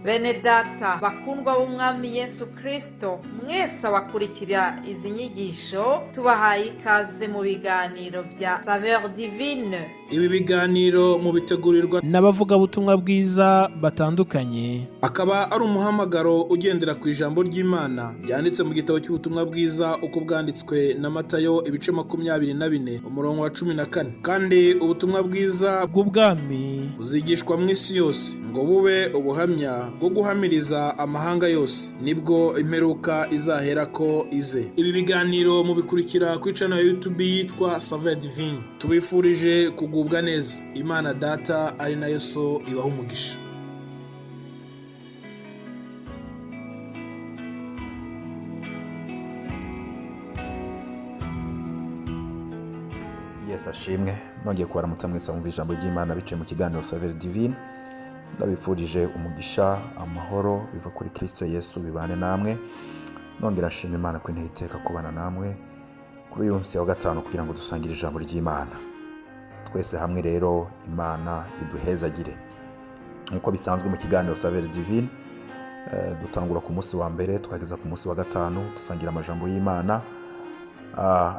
Bene data bakundwa b'umwami Yesu Kristo, mwese abakurikira izi nyigisho tubahaye ikaze mu biganiro bya Saveur Divine. Ibi biganiro mu bitegurirwa n'abavugabutumwa bwiza batandukanye, akaba ari umuhamagaro ugendera ku ijambo ry'Imana byanditse mu gitabo cy'ubutumwa bwiza uko bwanditswe na Matayo ibice 24 umurongo wa 14. Kandi ubutumwa bwiza bw'ubwami buzigishwa mu isi yose ngo bube ubuhamya bwo guhamiriza amahanga yose, nibwo imperuka izahera ko ize. Ibi biganiro mubikurikira ku channel ya YouTube yitwa Saveur Divine. Tubifurije kugubwa neza. Imana Data ari nayo So ibaha umugisha. Yesu ashimwe. Nongeye kubaramutsa mwese mu ijambo ry'Imana biciye mu kiganiro Saveur Divine. Ndabifurije umugisha, amahoro biva kuri Kristo Yesu bibane namwe. Nongera nshima Imana ko inteye iteka kubana namwe kuri uyu munsi wa gatanu kugira ngo dusangire ijambo ry'Imana. Twese hamwe rero Imana iduhezagire. Nkuko bisanzwe mu kiganiro Saveur Divine, dutangura ku munsi wa mbere tukageza ku munsi wa gatanu dusangira amajambo y'Imana,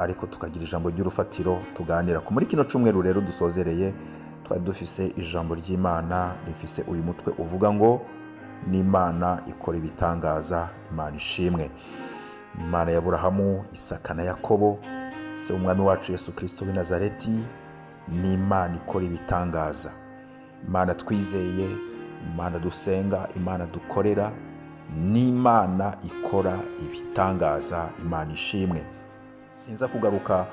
ariko tukagira ijambo ry'urufatiro tuganira ku muri kino cyumweru rero dusozereye. Twari dufise ijambo ry'Imana rifise uyu mutwe uvuga ngo n'Imana ikora ibitangaza. Imana ishimwe. Imana ya Aburahamu, Isaka na Yakobo, se umwami wacu Yesu Kristo w'i Nazareti, n'Imana ikora ibitangaza. Imana twizeye, Imana dusenga, Imana dukorera, n'Imana ikora ibitangaza. Imana ishimwe. Sinza kugaruka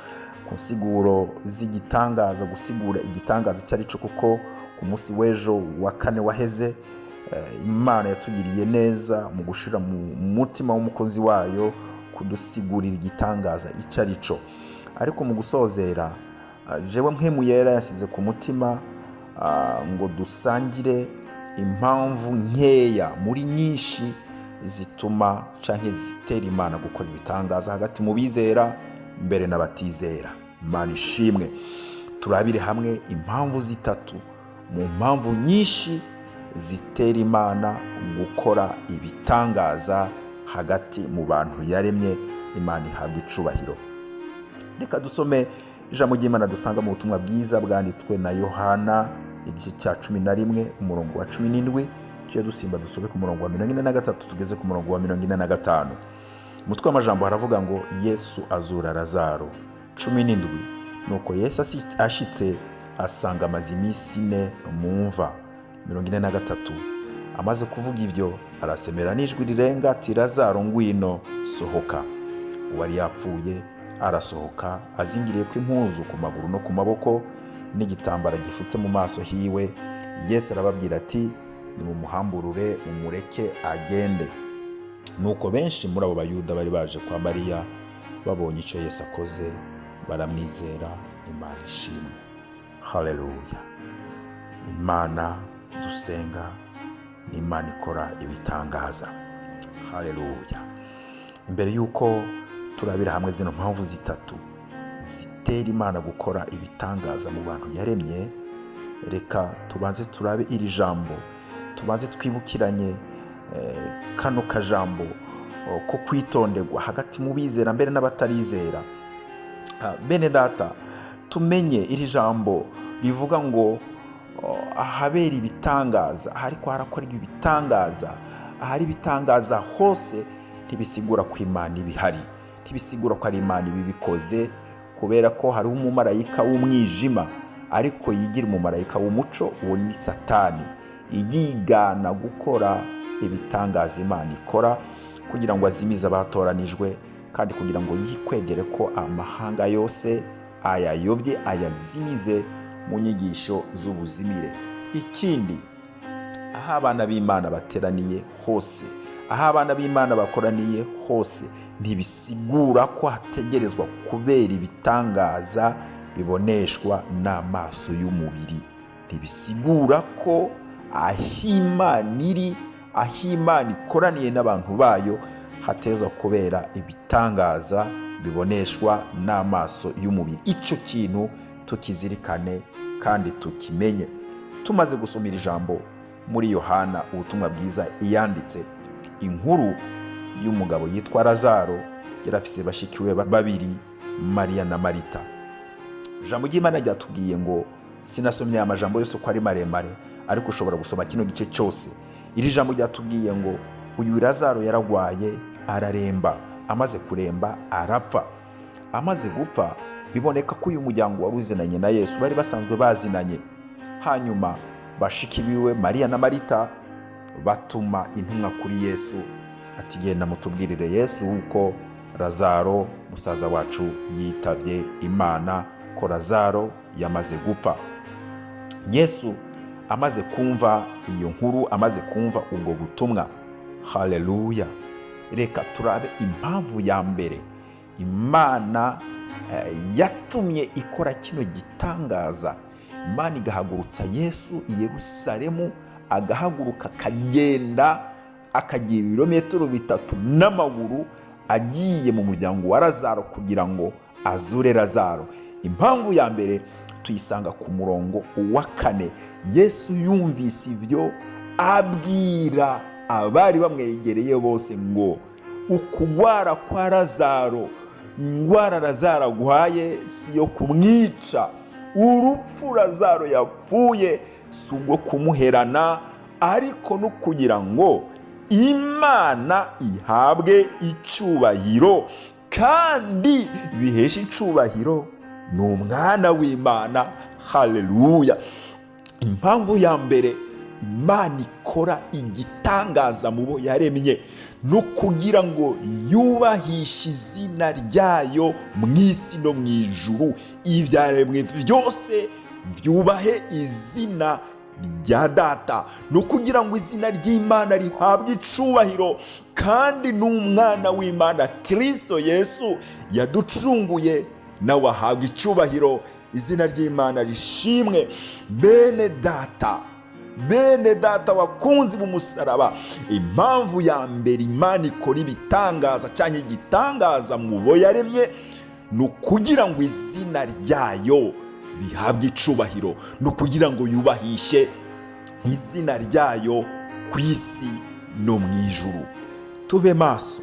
ku nsiguro z'igitangaza, gusigura igitangaza cyari cyo, kuko ku munsi w'ejo wa kane waheze Imana yatugiriye neza mu gushira mu mutima w'umukozi wayo kudusigurira igitangaza icyari cyo. Ariko mu gusozera, jewe mpemu yera yasize ku mutima ngo dusangire impamvu nkeya muri nyinshi zituma canke zitera Imana gukora ibitangaza hagati mu bizera mbere n'abatizera. Imana ishimwe. Turabire hamwe impamvu zitatu mu mpamvu nyinshi zitera Imana gukora ibitangaza hagati mu bantu yaremye. Imana ihabwa icubahiro. Reka dusome ijambo ry'Imana dusanga mu butumwa bwiza bwanditswe na Yohana igice cya 11 umurongo wa 17. Cyo dusimba dusome ku murongo wa 43 tugeze ku murongo wa 45. Umutwe w'amajambo haravuga ngo Yesu azura Lazaro. 17. Nuko Yesu ashitse asanga amaze iminsi 4 mu mva. 43. Amaze kuvuga ivyo arasemera n'ijwi rirenga ati, Lazaro ngwino sohoka. Uwari yapfuye arasohoka azingiriye kw'impuzu ku maguru no ku maboko n'igitambara gifutse mu maso hiwe. Yesu arababwira ati, nimumuhamburure mumureke agende. Nuko benshi muri abo bayuda bari baje kwa Mariya babonye icyo Yesu akoze baramwizera. Imana ishimwe. Haleluya. Imana dusenga ni Imana ikora ibitangaza. Haleluya. Imbere yuko turabira hamwe zino mpamvu zitatu zitera Imana gukora ibitangaza mu bantu yaremye, reka tubanze turabe iri jambo, tubanze twibukiranye kano kajambo ko kwitonderwa hagati mu bizera mbere n'abatarizera. Bene data, tumenye iri jambo rivuga ngo ahabera ibitangaza, ariko harakorwa ibitangaza, ahari ibitangaza hose ntibisigura ko Imana ibihari, ntibisigura ko ari Imana ibibikoze, kubera ko hariho umumarayika w'umwijima ariko yigira umumarayika w'umuco, uwo ni Satani, yigana gukora ibitangaza Imana ikora kugira ngo azimize abatoranijwe, kandi kugira ngo yikwegere ko amahanga yose ayayobye ayazimize mu nyigisho z'ubuzimire. Ikindi, aho abana b'Imana bateraniye hose, aho abana b'Imana bakoraniye hose, ntibisigura ko hategerezwa kubera ibitangaza biboneshwa n'amaso y'umubiri. Ntibisigura ko aho Imana iri, aho Imana ikoraniye n'abantu bayo, hatezwa kubera ibitangaza biboneshwa n'amaso y'umubiri. Icyo kintu tukizirikane kandi tukimenye. Tumaze gusomera ijambo muri Yohana ubutumwa bwiza yanditse inkuru y'umugabo yitwa Lazaro yari afise bashiki we babiri, Mariya na Marita. Ijambo ry'Imana ryatubwiye ngo, sinasomye amajambo yose uko ari maremare, ariko ushobora gusoma kino gice cyose. Iri jambo ryatubwiye ngo uyu Lazaro yaragwaye araremba, amaze kuremba arapfa. Amaze gupfa biboneka ko uyu muryango wari uzinanye na Yesu bari basanzwe bazinanye. Hanyuma bashiki biwe Mariya na Marita batuma intumwa kuri Yesu ati, genda mutubwirire Yesu uko Lazaro musaza wacu yitavye Imana, ko Lazaro yamaze gupfa. Yesu amaze kumva iyo nkuru, amaze kumva ubwo butumwa, haleluya, reka turabe impamvu ya mbere Imana yatumye ikora kino gitangaza. Imana igahagurutsa Yesu i Yerusalemu, agahaguruka akagenda akagira ibirometero 3 n'amaguru agiye mu muryango wa Lazaro kugira ngo azure Lazaro. Impamvu ya mbere tuyisanga ku murongo wa 4. Yesu yumvise ivyo abwira abari bamwegereye bose ngo, ukugwara kwa Lazaro, ingwara Lazaro agwaye si yo kumwica, urupfu Lazaro yapfuye si ubwo kumuherana, ariko no kugira ngo Imana ihabwe icubahiro, kandi bihesha icubahiro n'umwana w'Imana. Haleluya. Impamvu ya mbere Imana ikora igitangaza mu bo yaremye no kugira ngo yubahishe izina ryayo mu isi no mu ijuru. Ivyaremwe byose vyubahe izina rya Data, no kugira ngo izina ry'Imana rihabwe icubahiro, kandi n'umwana w'Imana Kristo Yesu yaducunguye nawe ahabwe icubahiro. Izina ry'Imana rishimwe. Bene data bakunzi b'umusaraba, impamvu ya mbere Imana ikora ibitangaza cyangwa igitangaza mu bo yaremye ni ukugira ngo izina ryayo rihabwe icubahiro, no kugira ngo yubahishe izina ryayo ku isi no mu ijuru. Tube maso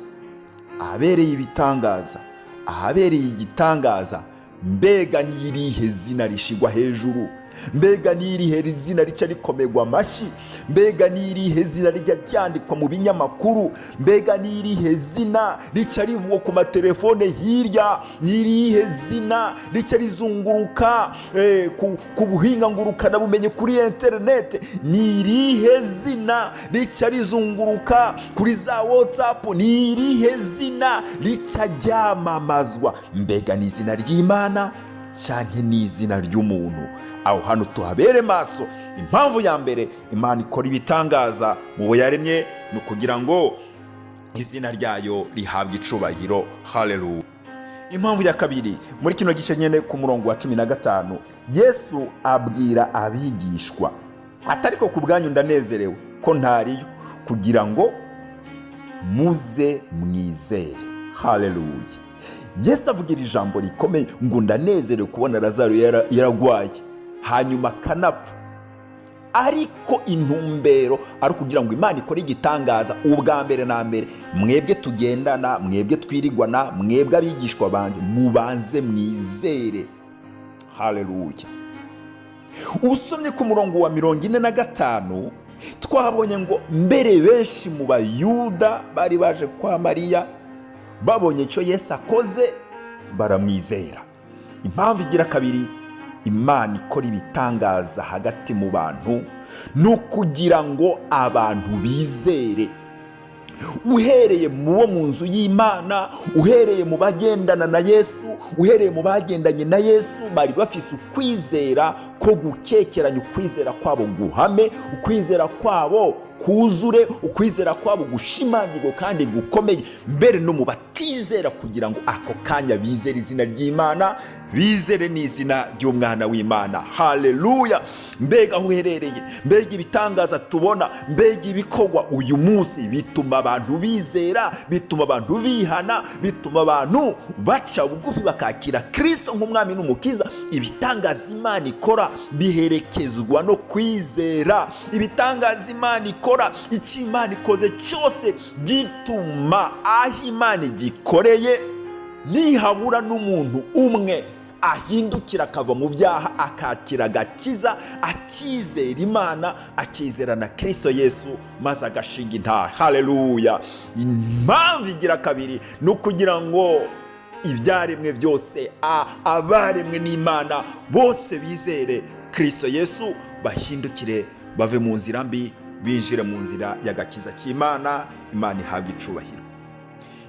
ahabereye ibitangaza, ahabereye igitangaza. Mbega n'irihe zina rishigwa hejuru? Mbega n'irihe zina rica rikomegwa amashyi? Mbega n'irihe zina rijya ryandikwa mu binyamakuru? Mbega n'irihe zina rica rivugwa ku matelefone hirya? N'irihe zina rica rizunguruka ku buhinga ngurukana bumenye kuri internet? N'irihe zina rica rizunguruka kuri za WhatsApp? N'irihe zina rica ryamamazwa? Mbega ni izina ry'Imana canke ni izina ry'umuntu? Aho hano tuhabere maso. Impamvu ya mbere Imana ikora ibitangaza mu bo yaremye no kugira ngo izina ryayo rihabwe icubahiro. Haleluya. Impamvu ya kabiri, muri kino gice nyene ku murongo wa 15, Yesu abwira abigishwa, atariko ku bwanyu ndanezerewe ko ntariyo, kugira ngo muze mwizere. Haleluya. Yesu avugira ijambo rikomeye ngo ndanezerewe kubona Lazaro yaragwaye hanyuma kanapfa, ariko intumbero ari kugira ngo Imana ikore igitangaza. Ubwa mbere na mbere, mwebwe tugendana, mwebwe twirigwana, mwebwe abigishwa banje, mubanze mwizere. Haleluya. Usomye ku murongo wa 45 twabonye ngo mbere benshi mu Bayuda bari baje kwa Mariya, babonye icyo Yesu akoze baramwizera. Impamvu igira kabiri Imana ikora ibitangaza hagati mu bantu no kugira ngo abantu bizere. Uhereye mu nzu y'Imana, uhereye mu bagendana na Yesu, uhereye mu bagendanye na Yesu, bari bafise ukwizera ko gukekeranya, ukwizera kwabo guhame, ukwizera kwabo kuzure, ukwizera kwabo gushimangirwa kandi gukomeye. Mbere no mu batizera kugira ngo ako kanya bizere izina ry'Imana bizere n'izina ry'umwana w'Imana. Haleluya! Mbega aho uherereye, mbega ibitangaza tubona, mbega ibikorwa uyu munsi bituma abantu bizera, bituma abantu bihana, bituma abantu baca bugufi bakakira Kristo nk'umwami n'umukiza. Ibitangaza Imana ikora biherekezwa no kwizera. Ibitangaza Imana ikora, icyo Imana ikoze cyose gituma aho Imana igikoreye nihabura n'umuntu umwe ahindukira akava mu byaha akakira agakiza, akizera Imana, akizera na Kristo Yesu, maze agashinga intahe. Haleluya! Impamvu igira kabiri ni ukugira ngo ibyaremwe byose, abaremwe n'Imana bose bizere Kristo Yesu, bahindukire bave mu nzira mbi binjire mu nzira y'agakiza cy'Imana. Imana ihabwa icubahiro.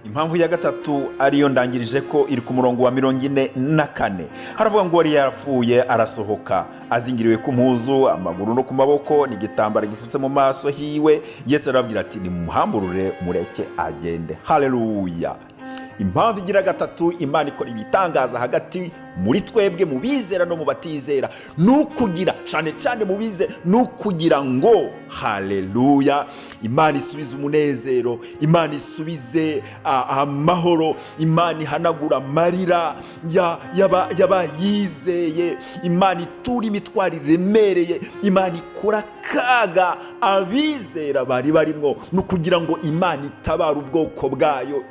Impamvu ya gatatu ariyo ndangirije ko iri ku murongo wa 44. Haravuga ngo wari yarapfuye arasohoka azingiriwe ku mpuzu, amaguru no ku maboko, n'igitambara gifutse mu maso hiwe. Yesu arabwira ati nimuhamburure mureke agende. Haleluya! Impamvu igira gatatu Imana ikora ibitangaza hagati muri twebwe mu bizera no mu batizera, nukugira cyane cyane mu bizera, nukugira ngo haleluya, Imana isubize umunezero, Imana isubize amahoro, Imana ihanagura amarira y'abayizeye, Imana itura imitwaro iremereye, Imana ikora kaga abizera bari barimo, nukugira ngo Imana itabara ubwoko bwayo.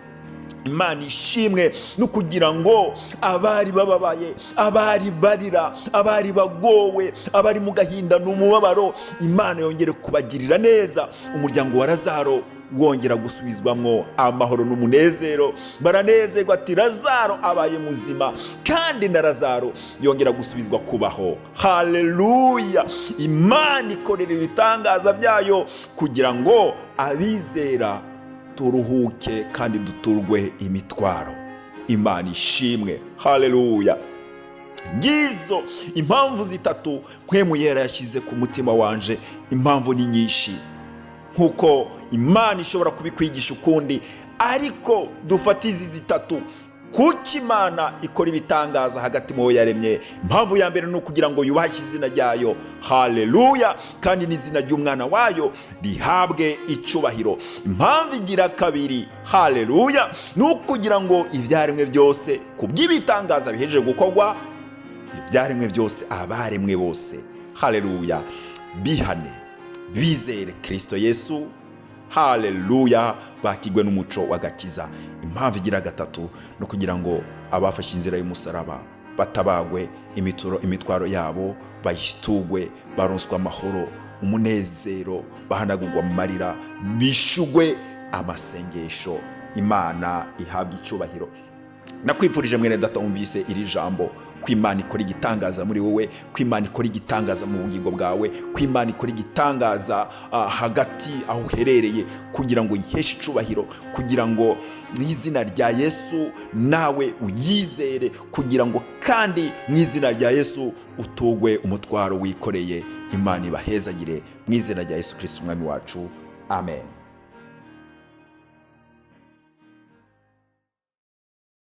Imana ishimwe no kugira ngo abari bababaye, abari barira, abari bagowe, abari mu gahinda n'umubabaro, Imana yongere kubagirira neza. Umuryango wa Lazaro wongera gusubizwamwo amahoro n'umunezero, baranezerwa ati Lazaro abaye muzima, kandi na Lazaro yongera gusubizwa kubaho. Haleluya! Imana ikorera ibitangaza byayo kugira ngo abizera turuhuke kandi duturwe imitwaro. Imana ishimwe. Haleluya! Ngizo impamvu zitatu mpwemu yera yashyize ku mutima wanje. Impamvu ni nyinshi nkuko Imana ishobora kubikwigisha ukundi, ariko dufata izi zitatu. Kuki Imana ikora ibitangaza hagati mu bo yaremye? Impamvu ya mbere ni ukugira ngo yubahe izina ryayo. Haleluya! Kandi n'izina ry'umwana wayo rihabwe icubahiro. Impamvu igira kabiri, haleluya, ni ukugira ngo ibyaremwe byose kubw'ibitangaza bihejeje gukorwa, ibyaremwe byose, abaremwe bose, haleluya, bihane, bizere Kristo Yesu, haleluya, bakigwe n'umuco w'agakiza. Impamvu igira gatatu no kugira ngo abafashe inzira y'umusaraba batabagwe imitwaro yabo, bayitugwe, baronswa amahoro, umunezero, bahanagurwa amarira, bishugwe amasengesho. Imana ihabwa icubahiro. Nakwifurije mwene data wumvise iri jambo, ko Imana ikora igitangaza muri wowe, ko Imana ikora igitangaza mu bugingo bwawe, ko Imana ikora igitangaza hagati aho uherereye, kugira ngo yiheshe icubahiro, kugira ngo mu izina rya Yesu nawe uyizere, kugira ngo kandi mu izina rya Yesu utugwe umutwaro wikoreye. Imana ibahezagire mu izina rya Yesu Kristo umwami wacu. Amen.